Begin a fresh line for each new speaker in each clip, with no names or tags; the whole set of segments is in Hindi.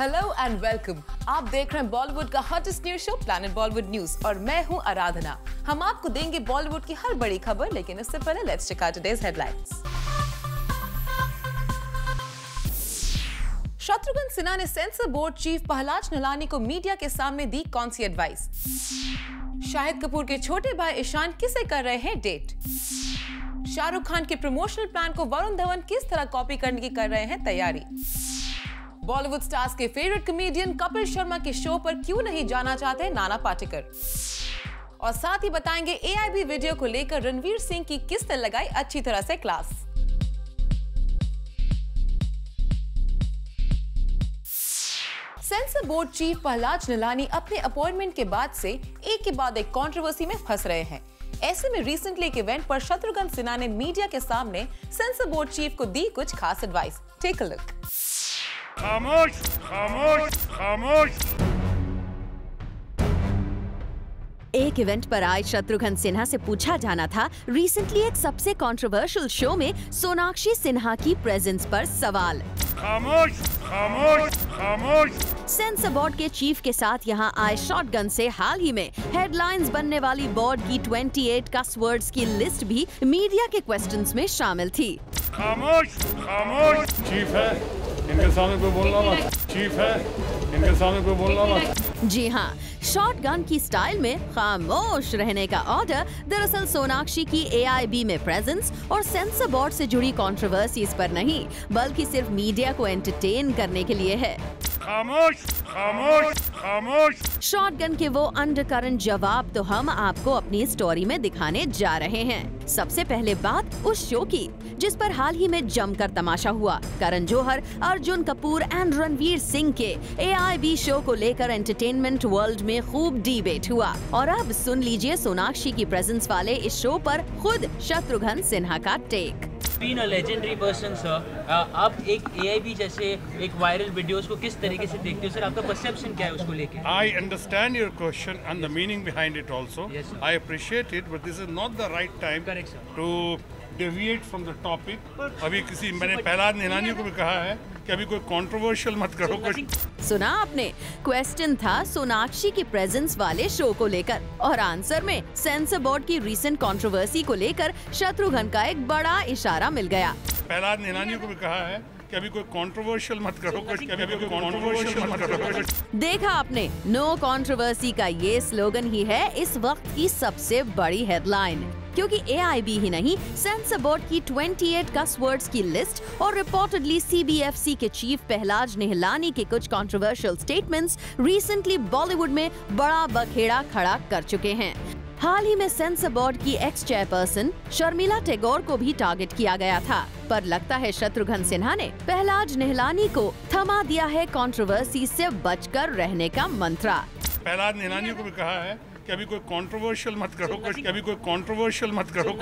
Hello and welcome. आप देख रहे हैं बॉलीवुड का hottest news show planet Bollywood news और मैं हूं आराधना। हम आपको देंगे बॉलीवुड की हर बड़ी खबर, लेकिन इससे पहले let's check out today's headlines. Shatrughan Sinha ने censor board chief Pahlaj Nihalani को मीडिया के सामने दी कौन सी एडवाइस? शाहिद कपूर के छोटे भाई ईशान किसे कर रहे हैं डेट? शाहरुख खान के प्रमोशनल प्लान को वरुण धवन किस तरह कॉपी करने की कर रहे हैं तैयारी? बॉलीवुड स्टार्स के फेवरेट कॉमेडियन कपिल शर्मा के शो पर क्यों नहीं जाना चाहते नाना पाटेकर? और साथ ही बताएंगे AIB वीडियो को लेकर रणवीर सिंह की किसने लगाई अच्छी तरह से class. Sensor board chief Pahlaj Nihalani अपने अपॉइंटमेंट के बाद से एक के बाद एक कंट्रोवर्सी में फंस रहे हैं। ऐसे में रिसेंटली एक इवेंट पर शत्रुघ्न सिन्हा ने मीडिया के सामने सेंसर बोर्ड चीफ को दी कुछ खास एडवाइस। Take a look.
खामोश खामोश खामोश।
एक इवेंट पर आए शत्रुघ्न सिन्हा से पूछा जाना था रिसेंटली एक सबसे कंट्रोवर्शियल शो में सोनाक्षी सिन्हा की प्रेजेंस पर सवाल।
खामोश खामोश खामोश।
सेंसर बोर्ड के चीफ के साथ यहां आए शॉटगन से हाल ही में हेडलाइंस बनने वाली बोर्ड की 28 कस वर्ड्स की लिस्ट भी मीडिया के क्वेश्चंस में शामिल थी।
खामोश खामोश। चीफ है, इनके सामने कोई बोलना मत। चीफ है, इनके सामने कोई बोलना मत।
जी हाँ, शॉटगन की स्टाइल में खामोश रहने का ऑर्डर दरअसल सोनाक्षी की AIB में प्रेजेंस और सेंसर बोर्ड से जुड़ी कंट्रोवर्सीज पर नहीं, बल्कि सिर्फ मीडिया को एंटरटेन करने के लिए है।
खामोश खामोश खामोश।
शॉटगन के वो अंडरकरंट जवाब तो हम आपको अपनी स्टोरी में दिखाने जा रहे हैं। सबसे पहले बात उस शो की जिस पर हाल ही में जमकर तमाशा हुआ। करण जौहर, अर्जुन कपूर एंड रणवीर सिंह के AIB शो को लेकर एंटरटेनमेंट वर्ल्ड में खूब डिबेट हुआ। और अब सुन लीजिए सोनाक्षी की प्रेजेंस वाले इस शो पर खुद शत्रुघ्न सिन्हा का take.
Being a legendary person, sir, आप एक AIB जैसे एक वायरल वीडियोस को किस तरीके से देखते हो सर? आपका परसेप्शन क्या है उसको लेके?
I understand your question and the meaning behind it also.
Yes, sir.
I appreciate it, but this is not the right time
Correct, sir.
to deviate from the topic. अभी मैंने पहलाज निहलानी को भी कहा है कि अभी कोई कंट्रोवर्शियल मत करो।
सुना आपने? क्वेश्चन था सोनाक्षी की प्रेजेंस वाले शो को लेकर और आंसर में सेंसर बोर्ड की रीसेंट कंट्रोवर्सी को लेकर शत्रुघ्न का एक बड़ा इशारा मिल गया।
पहलाज निहलानी को भी कहा है कि अभी कोई कंट्रोवर्शियल मत करो, अभी कोई कंट्रोवर्शियल मत करो।
देखा आपने, नो कंट्रोवर्सी का ये स्लोगन ही है इस वक्त की सबसे बड़ी हेडलाइन। क्योंकि AIB ही नहीं, सेंसर बोर्ड की 28 कस वर्ड्स की लिस्ट और रिपोर्टेडली CBFC के चीफ पहलाज निहलानी के कुछ कंट्रोवर्शियल स्टेटमेंट्स रिसेंटली बॉलीवुड में बड़ा बखेड़ा खड़ा कर चुके हैं। हाल ही में सेंसर बोर्ड की एक्स चेयरपर्सन शर्मिला टैगोर को भी टारगेट किया गया था, पर लगता है शत्रुघ्न सिन्हा ने पहलाज निहलानी को थमा दिया है कंट्रोवर्सी से बचकर रहने का मंत्रा।
पहलाज निहलानी को भी कहा है कि अभी कोई कंट्रोवर्शियल मत करो, अभी कोई कंट्रोवर्शियल मत करो।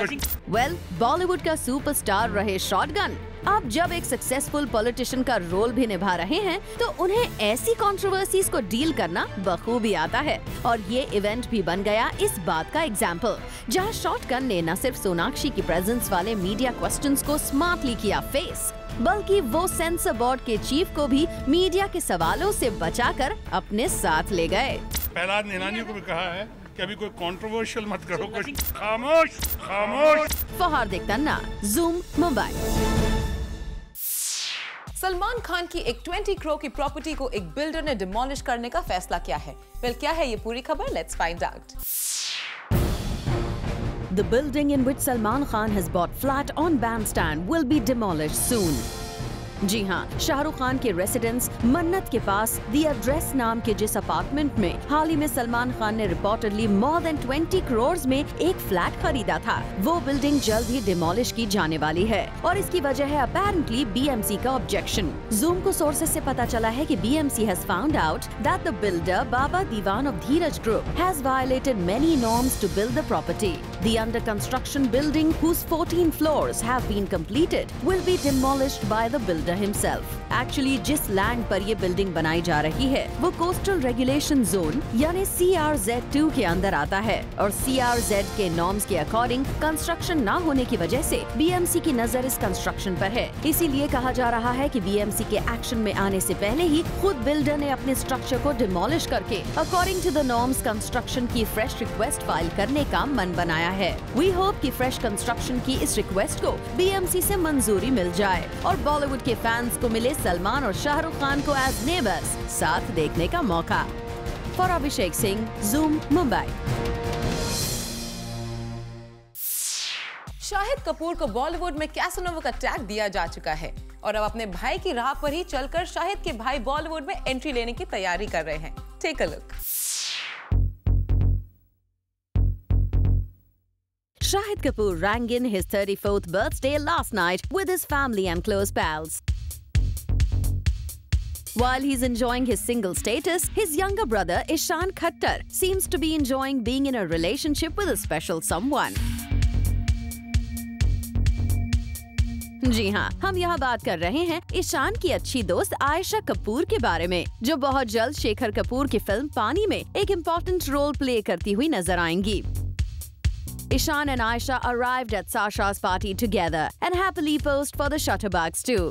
वेल, बॉलीवुड का सुपरस्टार रहे शॉटगन अब जब एक सक्सेसफुल पॉलिटिशियन का रोल भी निभा रहे हैं तो उन्हें ऐसी कंट्रोवर्सीज को डील करना बखूबी आता है। और ये इवेंट भी बन गया इस बात का एग्जाम्पल, जहां शॉटगन ने न सिर्फ सोनाक्षी की प्रेजेंस वाले मीडिया क्वेश्चंस को स्मार्टली किया फेस, बल्कि वो सेंसर बोर्ड के चीफ को भी मीडिया के सवालों से बचाकर अपने साथ ले गए।
पहलाज निहलानी को भी कहा है कि अभी कोई कंट्रोवर्शियल मत करो। खामोश खामोश।
For Hardik Tanna, zoom, Mumbai.
Salman Khan की एक 20 करोड़ की प्रॉपर्टी को एक बिल्डर ने डिमोलिश करने का फैसला किया है। वेल, क्या है ये पूरी खबर? Let's find out.
The building in which Salman Khan has bought flat on Bandstand will be demolished soon. जी हाँ, शाहरुख खान के रेसिडेंस मन्नत के पास दी एड्रेस नाम के जिस अपार्टमेंट में हाल ही में सलमान खान ने रिपोर्टेडली मोर देन 20 करोड़ में एक फ्लैट खरीदा था, वो बिल्डिंग जल्द ही डिमोलिश की जाने वाली है। और इसकी वजह है अपेरेंटली BMC का ऑब्जेक्शन। जूम को सोर्सेस से पता चला है कि BMC has found out that the builder Baba Diwan of Dheeraj Group has violated many norms to build the property. The under construction building, whose 14 floors have been completed, will be demolished by the builder. Builder himself. Actually जिस लैंड पर ये बिल्डिंग बनाई जा रही है वो कोस्टल रेगुलेशन जोन यानी CRZ2 के अंदर आता है और CRZ के नॉर्म्स के अकॉर्डिंग कंस्ट्रक्शन न होने की वजह से BMC की नजर इस कंस्ट्रक्शन पर है। इसीलिए कहा जा रहा है कि BMC के एक्शन में आने से पहले ही खुद बिल्डर ने अपने स्ट्रक्चर को डिमोलिश करके according to the norms construction की फ्रेश रिक्वेस्ट फाइल करने का मन बनाया है। वी होप कि फ्रेश कंस्ट्रक्शन की इस रिक्वेस्ट को BMC से मंजूरी मिल जाए और बॉलीवुड के फैंस को मिले सलमान और शाहरुख खान को एज नेबर्स साथ देखने का मौका। For Abhishek Singh, Zoom, Mumbai.
शाहिद कपूर को बॉलीवुड में कैसनोवा का टैग दिया जा चुका है और अब अपने भाई की राह पर ही चलकर शाहिद के भाई बॉलीवुड में एंट्री लेने की तैयारी कर रहे हैं। Take a look.
Shahid Kapoor rang in his 34th birthday last night with his family and close pals. While he's enjoying his single status, his younger brother Ishan Khattar seems to be enjoying being in a relationship with a special someone. जी हाँ, हम यहाँ बात कर रहे हैं ईशान की अच्छी दोस्त आयशा कपूर के बारे में, जो बहुत जल्द शेखर कपूर की फिल्म पानी में एक इम्पोर्टेंट रोल प्ले करती हुई नजर आएंगी। Ishan and Aisha arrived at Sasha's party together and happily posed for the shutterbugs too.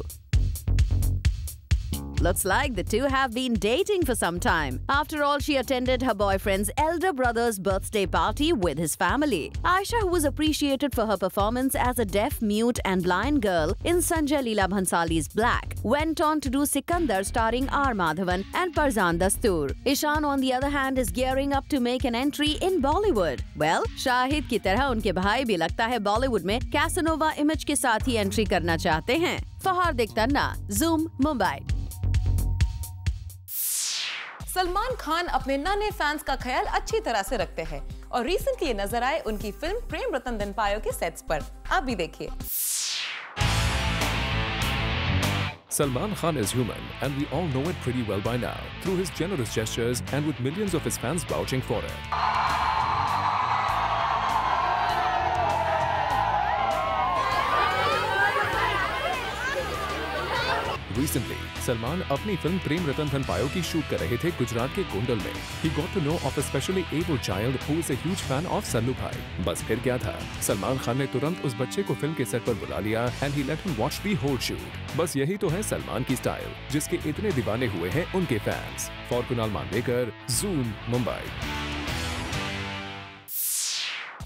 Looks like the two have been dating for some time. After all, she attended her boyfriend's elder brother's birthday party with his family. Aisha, who was appreciated for her performance as a deaf, mute and blind girl in Sanjay Leela Bhansali's Black, went on to do Sikandar starring R. Madhavan and Farzan Dastoor. Ishan, on the other hand, is gearing up to make an entry in Bollywood. Well, Shahid की तरह उनके भाई भी लगता है बॉलीवुड में कैसनोवा इमेज के साथ ही एंट्री करना चाहते हैं। फहार तन्ना, Zoom, मुंबई।
सलमान खान अपने नन्हे फैंस का ख्याल अच्छी तरह से रखते हैं और रिसेंटली नजर आए उनकी फिल्म प्रेम रतन धन पायो के सेट्स पर। आप भी देखिए।
Salman Khan is human, and we all know it pretty well by now, through his generous gestures and with millions of his fans vouching for it. Recently, Salman अपनी फिल्म प्रेम रतन धन पायो की शूट कर रहे थे गुजरात के गोंडल में। He got to know of a specially able child who is a huge fan of Sannu भाई। बस फिर क्या था, सलमान खान ने तुरंत उस बच्चे को फिल्म के सेट पर बुला लिया and he let him watch the whole shoot। बस यही तो है सलमान की स्टाइल, जिसके इतने दीवाने हुए हैं उनके fans. For Kunal Mandavekar, Zoom, Mumbai.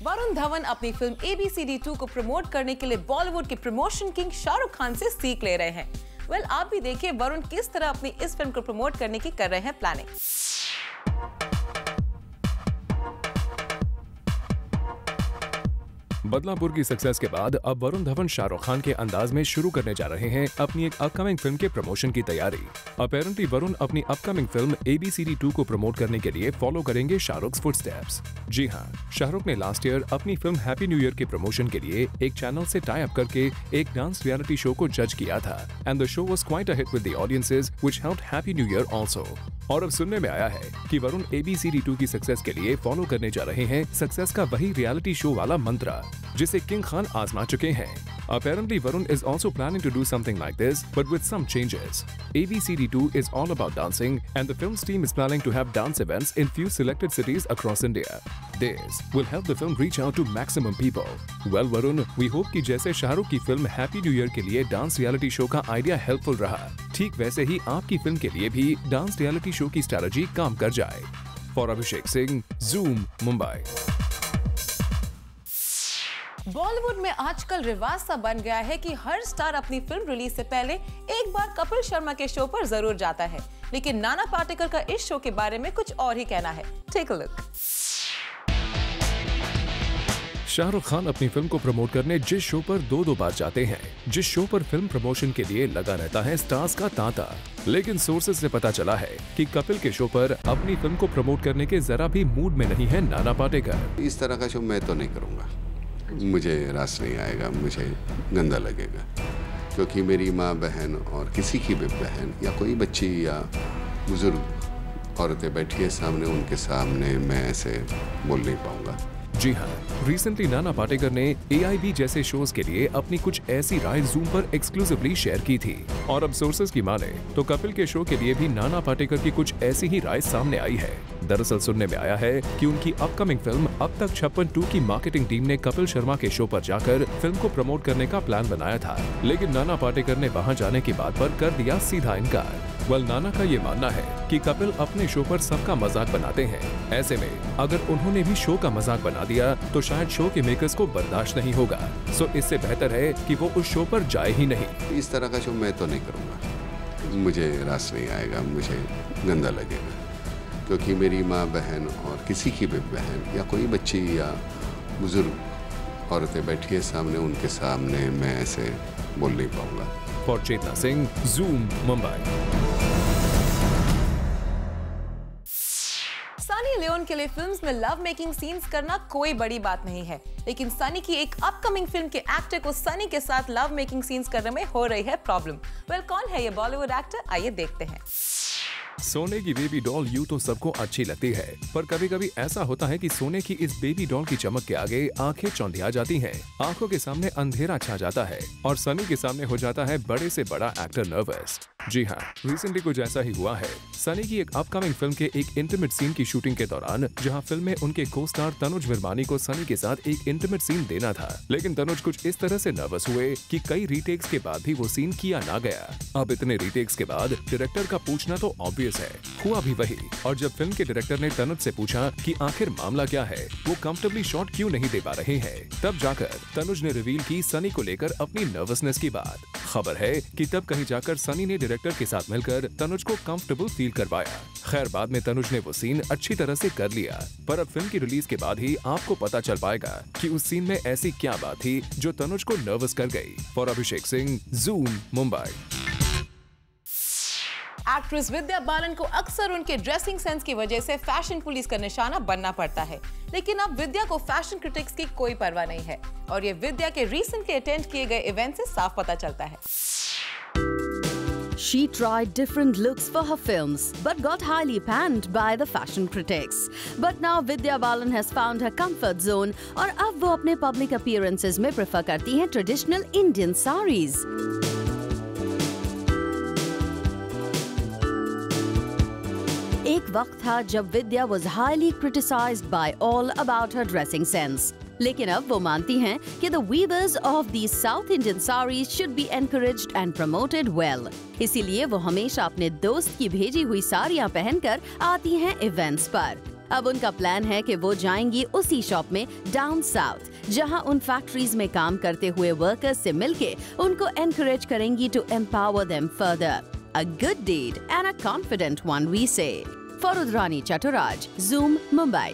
Varun Dhawan अपनी फिल्म ABCD2 को प्रमोट करने के लिए बॉलीवुड के प्रमोशन किंग शाहरुख खान से सीख ले रहे हैं। वेल, आप भी देखिए वरुण किस तरह अपनी इस फिल्म को प्रमोट करने की कर रहे हैं प्लानिंग।
बदलापुर की सक्सेस के बाद अब वरुण धवन शाहरुख खान के अंदाज में शुरू करने जा रहे हैं अपनी एक अपकमिंग फिल्म के प्रमोशन की तैयारी। अपेरेंटली वरुण अपनी अपकमिंग फिल्म ABCD2 को प्रमोट करने के लिए फॉलो करेंगे शाहरुख फुटस्टेप्स। जी हाँ, शाहरुख ने लास्ट ईयर अपनी फिल्म हैप्पी न्यू ईयर के प्रमोशन के लिए एक चैनल से टाई अप करके एक डांस रियलिटी शो को जज किया था and the show was quite a hit with the audiences which helped happy new year also. और अब सुनने में आया है कि वरुण ABCD2 की सक्सेस के लिए फॉलो करने जा रहे हैं सक्सेस का वही रियलिटी शो वाला मंत्र जिसे किंग खान आजमा चुके हैं। Apparently, Varun is also planning to do something like this, but with some changes. ABCD2 is all about dancing, and the film's team is planning to have dance events in few selected cities across India. This will help the film reach out to maximum people. Well, Varun, we hope कि जैसे शाहरुख की फिल्म हैप्पी न्यू ईयर के लिए डांस रियलिटी शो का आइडिया हेल्पफुल रहा, ठीक वैसे ही आपकी फिल्म के लिए भी डांस रियलिटी शो की स्ट्रैटेजी काम कर जाए। For Abhishek Singh, Zoom, Mumbai.
बॉलीवुड में आजकल रिवाज सा बन गया है कि हर स्टार अपनी फिल्म रिलीज से पहले एक बार कपिल शर्मा के शो पर जरूर जाता है, लेकिन नाना पाटेकर का इस शो के बारे में कुछ और ही कहना है। Take a look.
Shahrukh Khan अपनी फिल्म को प्रमोट करने जिस शो पर दो बार जाते हैं, जिस शो पर फिल्म प्रमोशन के लिए लगा रहता है स्टार्स का तांता, लेकिन सोर्सेज से पता चला है कि कपिल के शो पर अपनी फिल्म को प्रमोट करने के जरा भी मूड में नहीं है नाना पाटेकर।
इस तरह का शो मैं तो नहीं करूँगा, मुझे रास नहीं आएगा, मुझे गंदा लगेगा, क्योंकि मेरी माँ बहन और किसी की भी बहन या कोई बच्ची या बुजुर्ग औरतें बैठी है सामने, उनके सामने मैं ऐसे बोल नहीं पाऊंगा।
जी हाँ, रिसेंटली नाना पाटेकर ने AIB जैसे शोज के लिए अपनी कुछ ऐसी राय जूम पर एक्सक्लूसिवली शेयर की थी और अब सोर्सेज की माने तो कपिल के शो के लिए भी नाना पाटेकर की कुछ ऐसी ही राय सामने आई है। दरअसल सुनने में आया है कि उनकी अपकमिंग फिल्म अब तक 56 की मार्केटिंग टीम ने कपिल शर्मा के शो पर जाकर फिल्म को प्रमोट करने का प्लान बनाया था, लेकिन नाना पाटेकर ने वहां जाने की बात पर कर दिया सीधा इनकार। नाना का ये मानना है कि कपिल अपने शो पर सबका मजाक बनाते हैं, ऐसे में अगर उन्होंने भी शो का मजाक बना दिया तो शायद शो के मेकर्स को बर्दाश्त नहीं होगा। सो इससे बेहतर है कि वो उस शो पर जाए ही नहीं।
इस तरह का शो मैं तो नहीं करूँगा, मुझे रास नहीं आएगा, मुझे गंदा लगेगा, क्योंकि मेरी माँ बहन और किसी की भी बहन या कोई बच्ची या बुजुर्ग औरतें बैठी है सामने, उनके सामने मैं ऐसे बोल नहीं पाऊंगा।
For Chetna Singh, zoom, Mumbai.
Sunny Leone के लिए फिल्म्स में लव मेकिंग सीन्स करना कोई बड़ी बात नहीं है, लेकिन सनी की एक अपकमिंग फिल्म के एक्टर को सनी के साथ लव मेकिंग सीन्स करने में हो रही है प्रॉब्लम। कौन है ये बॉलीवुड एक्टर, आइए देखते हैं।
सोने की बेबी डॉल यूं तो सबको अच्छी लगती है, पर कभी कभी ऐसा होता है कि सोने की इस बेबी डॉल की चमक के आगे आंखें चौंधिया जाती हैं, आंखों के सामने अंधेरा छा जाता है और सनी के सामने हो जाता है बड़े से बड़ा एक्टर नर्वस। जी हाँ, रिसेंटली कुछ ऐसा ही हुआ है। सनी की एक अपकमिंग फिल्म के एक इंटीमेट सीन की शूटिंग के दौरान, जहां फिल्म में उनके को स्टार तनुज विरमानी को सनी के साथ एक इंटीमेट सीन देना था, लेकिन तनुज कुछ इस तरह से नर्वस हुए कि कई रीटेक्स के बाद भी वो सीन किया ना गया। अब इतने रीटेक्स के बाद डायरेक्टर का पूछना तो ऑब्वियस है, हुआ भी वही। और जब फिल्म के डायरेक्टर ने तनुज से पूछा कि आखिर मामला क्या है, वो कंफर्टेबली शॉट क्यों नहीं दे पा रहे हैं, तब जाकर तनुज ने रिवील की सनी को लेकर अपनी नर्वसनेस की बात। खबर है कि तब कहीं जाकर सनी ने डायरेक्टर के साथ मिलकर तनुज को कंफर्टेबल फील करवाया। खैर, बाद में तनुज ने वो सीन अच्छी तरह से कर लिया, पर अब फिल्म की रिलीज के बाद ही आपको पता चल पाएगा कि उस सीन में ऐसी क्या बात थी जो तनुज को नर्वस कर गई। For Abhishek Singh, zoom, Mumbai.
Actress Vidya Balan को अक्सर उनके ड्रेसिंग सेंस की वजह से फैशन पुलिस का निशाना बनना पड़ता है, लेकिन अब विद्या को फैशन क्रिटिक्स की कोई परवाह नहीं है और ये विद्या के रिसेंटली अटेंड किए गए इवेंट से साफ पता चलता है।
She tried different looks for her films, but got highly panned by the fashion critics. But now Vidya Balan has found her comfort zone और अब वो अपने public appearances में prefer करती हैं traditional Indian sarees. एक वक्त था जब विद्या was highly criticized by all about her dressing sense. लेकिन अब वो मानती हैं कि the weavers of these South Indian sarees should be encouraged and promoted well. इसीलिए वो हमेशा अपने दोस्त की भेजी हुई साड़ियाँ पहनकर आती हैं इवेंट्स पर। अब उनका प्लान है कि वो जाएंगी उसी शॉप में डाउन साउथ, जहां उन फैक्ट्रीज में काम करते हुए वर्कर्स से मिलके उनको एनकरेज करेंगी to empower them further. A good deed and a confident one, we say. For Rudrani Chaturaj, Zoom, Mumbai.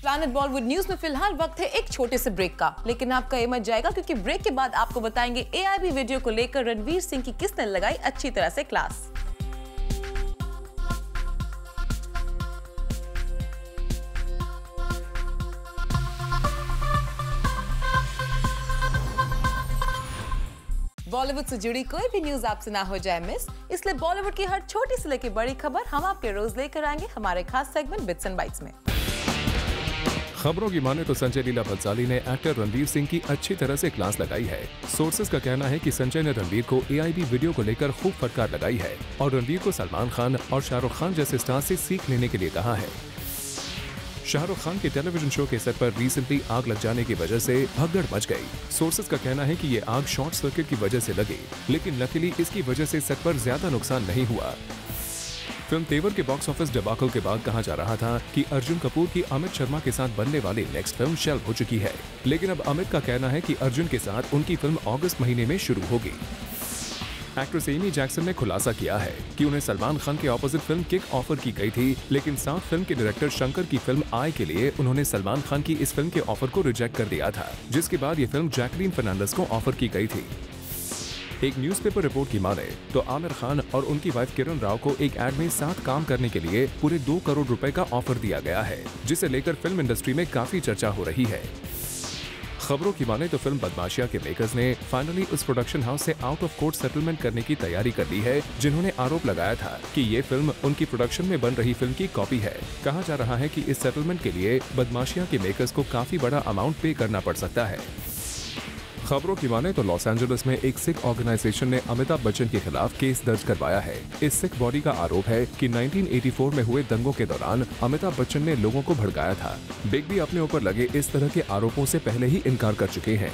Planet Bollywood news में फिलहाल वक्त है एक छोटे से ब्रेक का, लेकिन आपका ये मत जाएगा क्योंकि ब्रेक के बाद आपको बताएंगे AIB वीडियो को लेकर रणवीर सिंह की किसने लगाई अच्छी तरह से क्लास। बॉलीवुड से जुड़ी कोई भी न्यूज आपसे ना हो जाए मिस, इसलिए बॉलीवुड की हर छोटी से लेकर बड़ी खबर हम आपके रोज लेकर आएंगे हमारे खास सेगमेंट बिट्स एंड बाइट्स में।
खबरों की माने तो संजय लीला भंसाली ने एक्टर रणवीर सिंह की अच्छी तरह से क्लास लगाई है। सोर्सेज का कहना है कि संजय ने रणवीर को AIB वीडियो को लेकर खूब फटकार लगाई है और रणवीर को सलमान खान और शाहरुख खान जैसे स्टार से सीख लेने के लिए कहा है। शाहरुख खान के टेलीविजन शो के सेट पर रिसेंटली आग लग जाने की वजह से भगदड़ मच गई। सोर्सेज का कहना है कि ये आग शॉर्ट सर्किट की वजह से लगी, लेकिन लकीली इसकी वजह से सेट पर ज्यादा नुकसान नहीं हुआ। फिल्म तेवर के बॉक्स ऑफिस डिबाकल के बाद कहा जा रहा था कि अर्जुन कपूर की अमित शर्मा के साथ बनने वाली नेक्स्ट फिल्म शेल्फ हो चुकी है, लेकिन अब अमित का कहना है कि अर्जुन के साथ उनकी फिल्म अगस्त महीने में शुरू होगी। एक्ट्रेस एमी जैक्सन ने खुलासा किया है कि उन्हें सलमान खान के ऑपोजिट फिल्म किक ऑफर की गई थी, लेकिन साउथ फिल्म के डायरेक्टर शंकर की फिल्म आई के लिए उन्होंने सलमान खान की इस फिल्म के ऑफर को रिजेक्ट कर दिया था, जिसके बाद ये फिल्म जैकलीन फर्नांडिस को ऑफर की गई थी। एक न्यूज़पेपर रिपोर्ट की माने तो आमिर खान और उनकी वाइफ किरण राव को एक एड में साथ काम करने के लिए पूरे 2 करोड़ रुपए का ऑफर दिया गया है, जिसे लेकर फिल्म इंडस्ट्री में काफी चर्चा हो रही है। खबरों की माने तो फिल्म बदमाशिया के मेकर्स ने फाइनली उस प्रोडक्शन हाउस से आउट ऑफ कोर्ट सेटलमेंट करने की तैयारी कर ली है जिन्होंने आरोप लगाया था कि ये फिल्म उनकी प्रोडक्शन में बन रही फिल्म की कॉपी है। कहा जा रहा है कि इस सेटलमेंट के लिए बदमाशिया के मेकर्स को काफी बड़ा अमाउंट पे करना पड़ सकता है। खबरों की माने तो लॉस एंजलिस में एक सिख ऑर्गेनाइजेशन ने अमिताभ बच्चन के खिलाफ केस दर्ज करवाया है। इस सिख बॉडी का आरोप है कि 1984 में हुए दंगों के दौरान अमिताभ बच्चन ने लोगों को भड़काया था। बिग बी अपने ऊपर लगे इस तरह के आरोपों से पहले ही इनकार कर चुके हैं।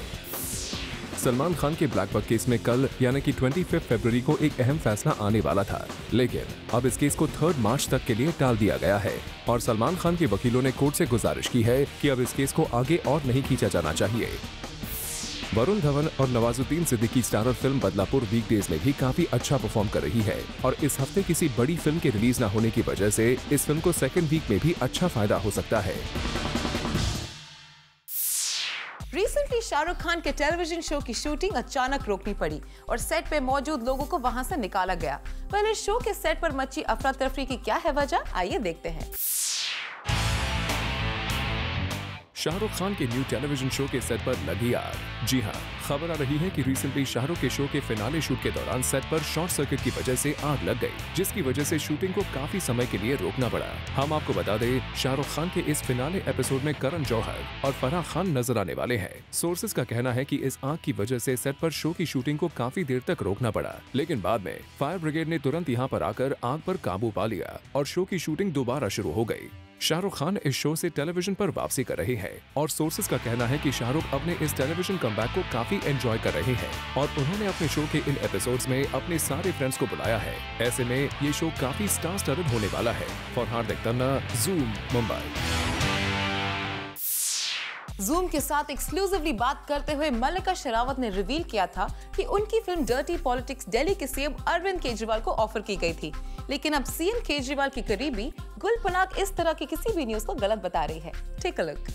सलमान खान के ब्लैक बक केस में कल यानी कि 25 फरवरी को एक अहम फैसला आने वाला था, लेकिन अब इस केस को 3 मार्च तक के लिए टाल दिया गया है और सलमान खान के वकीलों ने कोर्ट से गुजारिश की है कि अब इस केस को आगे और नहीं खींचा जाना चाहिए। वरुण धवन और Nawazuddin Siddiqui starrer film Badlapur weekdays में भी काफी अच्छा परफॉर्म कर रही है और इस हफ्ते किसी बड़ी फिल्म के रिलीज न होने की वजह से इस फिल्म को सेकंड वीक में भी अच्छा फायदा हो सकता है।
रिसेंटली शाहरुख खान के टेलीविजन शो की शूटिंग अचानक रोकनी पड़ी और सेट पे मौजूद लोगों को वहां से निकाला गया। पहले शो के सेट पर मची अफरा तफरी की क्या है वजह, आइए देखते हैं।
शाहरुख खान के न्यू टेलीविजन शो के सेट पर लगी आग। जी हां, खबर आ रही है कि रिसेंटली शाहरुख के शो के फिनाले शूट के दौरान सेट पर शॉर्ट सर्किट की वजह से आग लग गई, जिसकी वजह से शूटिंग को काफी समय के लिए रोकना पड़ा। हम आपको बता दें, शाहरुख खान के इस फिनाले एपिसोड में करण जौहर और फराह खान नजर आने वाले हैं। सोर्सेज का कहना है कि इस आग की वजह से सेट पर शो की शूटिंग को काफी देर तक रोकना पड़ा, लेकिन बाद में फायर ब्रिगेड ने तुरंत यहां पर आकर आग पर काबू पा लिया और शो की शूटिंग दोबारा शुरू हो गई। शाहरुख खान इस शो से टेलीविजन पर वापसी कर रहे हैं और सोर्सेज का कहना है कि शाहरुख अपने इस टेलीविजन कमबैक को काफी एंजॉय कर रहे हैं और उन्होंने अपने शो के इन एपिसोड्स में अपने सारे फ्रेंड्स को बुलाया है। ऐसे में ये शो काफी स्टार स्टडड होने वाला है। For Hardik Tanna, zoom, Mumbai.
Zoom के साथ एक्सक्लूसिवली बात करते हुए मल्लिका शेरावत ने रिवील किया था कि उनकी फिल्म डर्टी पॉलिटिक्स दिल्ली के सीएम अरविंद केजरीवाल को ऑफर की गई थी, लेकिन अब सीएम केजरीवाल की करीबी गुल पनाग इस तरह की किसी भी न्यूज को गलत बता रही है। Take a look.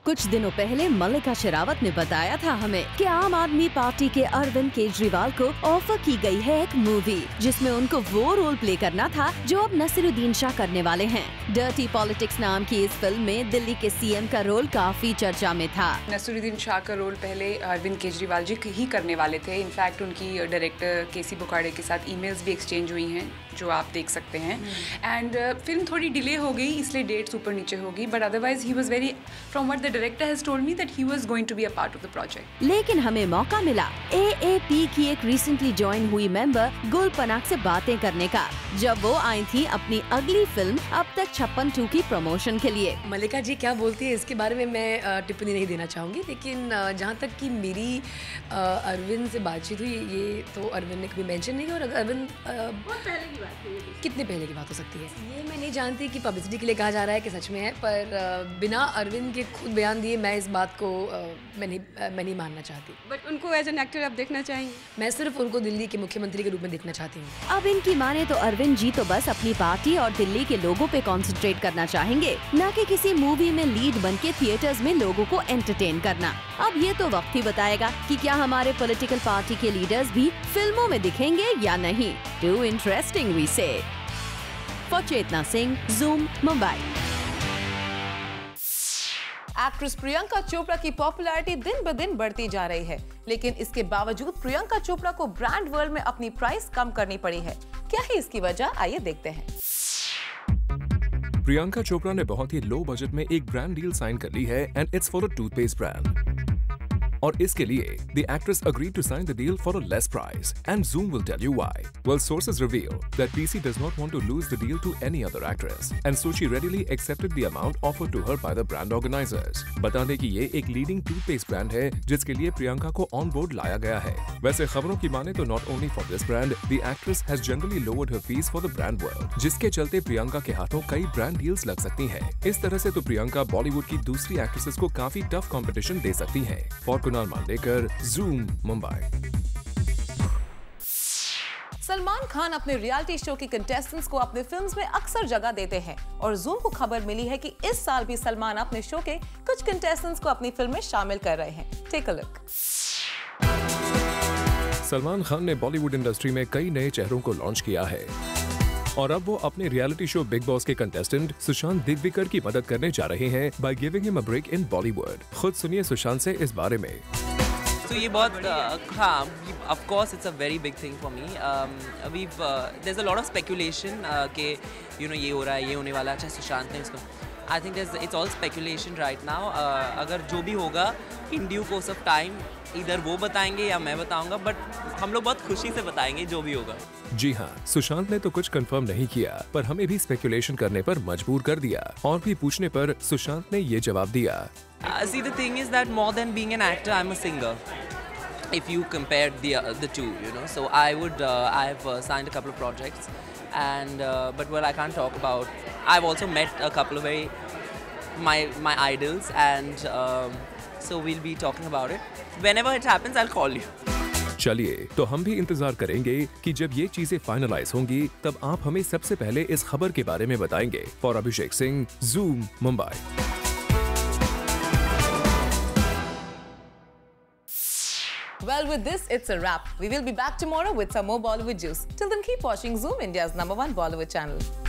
कुछ दिनों पहले मल्लिका शेरावत ने बताया था हमें कि आम आदमी पार्टी के अरविंद केजरीवाल को ऑफर की गई है एक मूवी जिसमें उनको वो रोल प्ले करना था जो अब नसीरुद्दीन शाह करने वाले हैं। डर्टी पॉलिटिक्स नाम की इस फिल्म में दिल्ली के सीएम का रोल काफी चर्चा में था।
नसीरुद्दीन शाह का रोल पहले अरविंद केजरीवाल जी ही करने वाले थे। इनफैक्ट उनकी डायरेक्टर केसी बुखाड़े के साथ ईमेल्स भी एक्सचेंज हुई हैं जो आप देख सकते हैं। एंड फिल्म थोड़ी डिले हो गई, इसलिए डेट्स ऊपर नीचे होगी, but otherwise he was very from what the director has told me that he was going to be a part of the project.
लेकिन हमें मौका मिला एएपी की एक रिसेंटली ज्वाइन हुई मेंबर गुल पनाग से बातें करने का, जब वो आई थी अपनी अगली फिल्म अब तक 56 की प्रमोशन के लिए।
मल्लिका जी क्या बोलती है इसके बारे में मैं टिप्पणी नहीं देना चाहूँगी, लेकिन जहाँ तक कि मेरी अरविंद से बातचीत हुई, ये तो अरविंद ने कभी मेंशन नहीं किया। और अरविंद बहुत पहले की बात है, कितने पहले की बात हो सकती है ये मैं नहीं जानती कि पब्लिसिटी के लिए कहा जा रहा है कि सच में है, पर बिना अरविंद के खुद बयान दिए मैं इस बात को मैं नहीं मानना चाहती।
बट उनको एज एन एक्टर आप देखना चाहेंगे?
मैं सिर्फ उनको दिल्ली के मुख्यमंत्री के रूप में देखना चाहती हूँ।
अब इनकी माने तो अरविंद जी तो बस अपनी पार्टी और दिल्ली के लोगों पे कंसंट्रेट करना चाहेंगे, न कि किसी मूवी में लीड बन के थिएटर्स में लोगों को एंटरटेन करना। अब ये तो वक्त ही बताएगा कि क्या हमारे पॉलिटिकल पार्टी के लीडर्स भी फिल्मों में दिखेंगे या नहीं। Too interesting we say. For Chetna Singh, zoom, Mumbai.
Actress Priyanka Chopra की पॉपुलैरिटी दिन ब दिन बढ़ती जा रही है, लेकिन इसके बावजूद प्रियंका चोपड़ा को ब्रांड वर्ल्ड में अपनी प्राइस कम करनी पड़ी है। क्या है इसकी वजह, आइए देखते हैं।
प्रियंका चोपड़ा ने बहुत ही लो बजट में एक ब्रांड डील साइन कर ली है and it's for a toothpaste brand. और इसके लिए the actress agreed to sign the deal for a less price, and Zoom will tell you why. Well, sources reveal that PC does not want to lose the deal to any other actress, and so she readily accepted the amount offered to her by the brand organizers. बता दें कि ये एक लीडिंग टूथपेस्ट ब्रांड है जिसके लिए प्रियंका को ऑन बोर्ड लाया गया है। वैसे खबरों की माने तो not only for this brand, the actress has generally lowered her fees for the brand world, जिसके चलते प्रियंका के हाथों कई ब्रांड डील्स लग सकती हैं। इस तरह से तो प्रियंका बॉलीवुड की दूसरी एक्ट्रेसेस को काफी टफ कंपटीशन दे सकती हैं। कुणाल मांडेकर, ज़ूम, मुंबई।
सलमान खान अपने रियलिटी शो के कंटेस्टेंट्स को अपने फिल्म्स में अक्सर जगह देते हैं और ज़ूम को खबर मिली है कि इस साल भी सलमान अपने शो के कुछ कंटेस्टेंट्स को अपनी फिल्म में शामिल कर रहे हैं। Take a look.
Salman Khan ने बॉलीवुड इंडस्ट्री में कई नए चेहरों को लॉन्च किया है। और अब वो अपने रियलिटी शो बिग बॉस के कंटेस्टेंट सुशांत दिग्विकर की मदद करने जा रहे हैं by giving him a break in Bollywood. खुद सुनिए सुशांत से इस बारे में।
तो ये बहुत हाँ, of course it's a very big thing for me. There's a lot of speculation कि ये हो रहा है, ये होने वाला है। अच्छा सुशांत ने इसको, I think it's all speculation right now. अगर जो भी होगा in due course of time इधर वो बताएंगे या मैं बताऊंगा, बट हम लोग बहुत खुशी से बताएंगे जो भी होगा।
जी हाँ, सुशांत ने तो कुछ कंफर्म नहीं किया, पर हमें भी स्पेकुलेशन करने पर मजबूर कर दिया। और भी पूछने पर सुशांत ने ये जवाब दिया।
See, the thing is that more than being an actor, I'm a singer. If you compare the two, so I've signed a couple of projects, and but I can't talk about. I've also met a couple of my idols, and so we'll be talking about it. Whenever it happens, I'll call you.
चलिए, तो हम भी इंतजार करेंगे कि जब ये चीजें फाइनलाइज होंगी तब आप हमें सबसे पहले इस खबर के बारे में बताएंगे। For Abhishek Singh, Zoom, Mumbai.
Well, with this, it's a wrap. We will be back tomorrow with some more Bollywood juice. Till then, keep watching Zoom, India's #1 Bollywood channel.